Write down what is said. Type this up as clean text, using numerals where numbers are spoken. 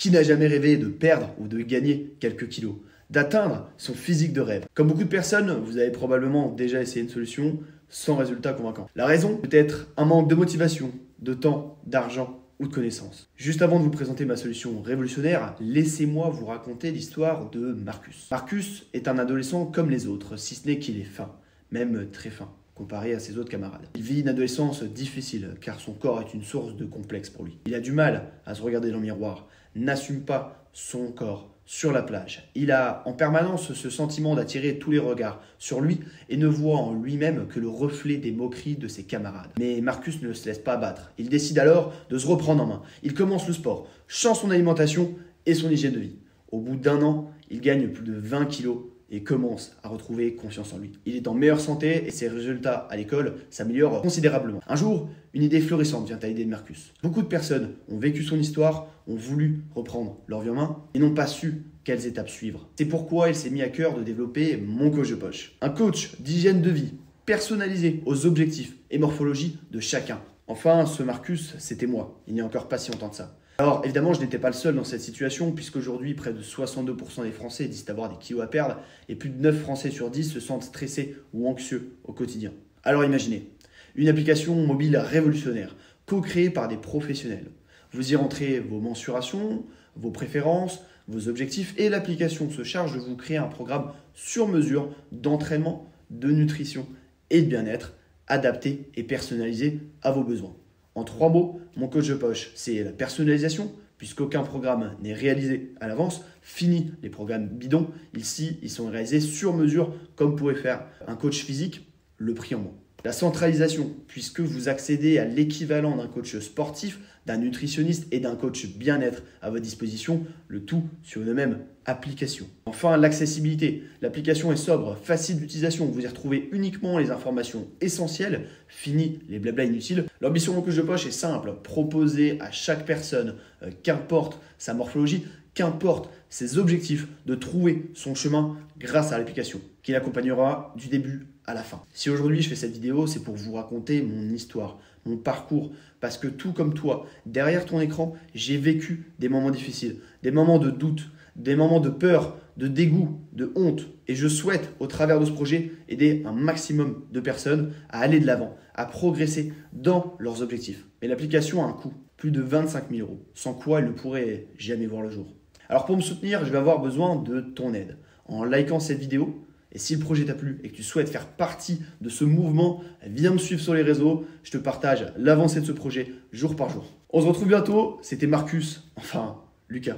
Qui n'a jamais rêvé de perdre ou de gagner quelques kilos, d'atteindre son physique de rêve? Comme beaucoup de personnes, vous avez probablement déjà essayé une solution sans résultat convaincant. La raison peut être un manque de motivation, de temps, d'argent ou de connaissances. Juste avant de vous présenter ma solution révolutionnaire, laissez-moi vous raconter l'histoire de Marcus. Marcus est un adolescent comme les autres, si ce n'est qu'il est fin, même très fin, comparé à ses autres camarades. Il vit une adolescence difficile, car son corps est une source de complexe pour lui. Il a du mal à se regarder dans le miroir, n'assume pas son corps sur la plage. Il a en permanence ce sentiment d'attirer tous les regards sur lui et ne voit en lui-même que le reflet des moqueries de ses camarades. Mais Marcus ne se laisse pas abattre. Il décide alors de se reprendre en main. Il commence le sport, change son alimentation et son hygiène de vie. Au bout d'un an, il gagne plus de 20 kilos et commence à retrouver confiance en lui. Il est en meilleure santé et ses résultats à l'école s'améliorent considérablement. Un jour, une idée florissante vient à l'idée de Marcus. Beaucoup de personnes ont vécu son histoire, ont voulu reprendre leur vie en main et n'ont pas su quelles étapes suivre. C'est pourquoi il s'est mis à cœur de développer Mon Coach de Poche. Un coach d'hygiène de vie personnalisé aux objectifs et morphologie de chacun. Enfin, ce Marcus, c'était moi. Il n'y a encore pas si longtemps de ça. Alors évidemment, je n'étais pas le seul dans cette situation puisqu'aujourd'hui, près de 62% des Français disent avoir des kilos à perdre et plus de 9 Français sur 10 se sentent stressés ou anxieux au quotidien. Alors imaginez, une application mobile révolutionnaire, co-créée par des professionnels. Vous y rentrez vos mensurations, vos préférences, vos objectifs et l'application se charge de vous créer un programme sur mesure d'entraînement, de nutrition et de bien-être adapté et personnalisé à vos besoins. En 3 mots, Mon Coach de Poche, c'est la personnalisation, puisqu'aucun programme n'est réalisé à l'avance. Fini les programmes bidons. Ici, ils sont réalisés sur mesure, comme pourrait faire un coach physique, le prix en moins. La centralisation, puisque vous accédez à l'équivalent d'un coach sportif, d'un nutritionniste et d'un coach bien-être à votre disposition, le tout sur une même application. Enfin, l'accessibilité. L'application est sobre, facile d'utilisation. Vous y retrouvez uniquement les informations essentielles. Fini les blabla inutiles. L'ambition de Mon Coach de Poche est simple. Proposer à chaque personne, qu'importe sa morphologie, qu'importe ses objectifs, de trouver son chemin grâce à l'application qui l'accompagnera du début à la fin. Si aujourd'hui je fais cette vidéo, c'est pour vous raconter mon histoire, mon parcours, parce que tout comme toi, derrière ton écran, j'ai vécu des moments difficiles, des moments de doute, des moments de peur, de dégoût, de honte. Et je souhaite, au travers de ce projet, aider un maximum de personnes à aller de l'avant, à progresser dans leurs objectifs. Mais l'application a un coût, plus de 25 000 €, sans quoi elle ne pourrait jamais voir le jour. Alors pour me soutenir, je vais avoir besoin de ton aide. En likant cette vidéo, et si le projet t'a plu et que tu souhaites faire partie de ce mouvement, viens me suivre sur les réseaux. Je te partage l'avancée de ce projet jour par jour. On se retrouve bientôt. C'était Marcus, enfin Lucas.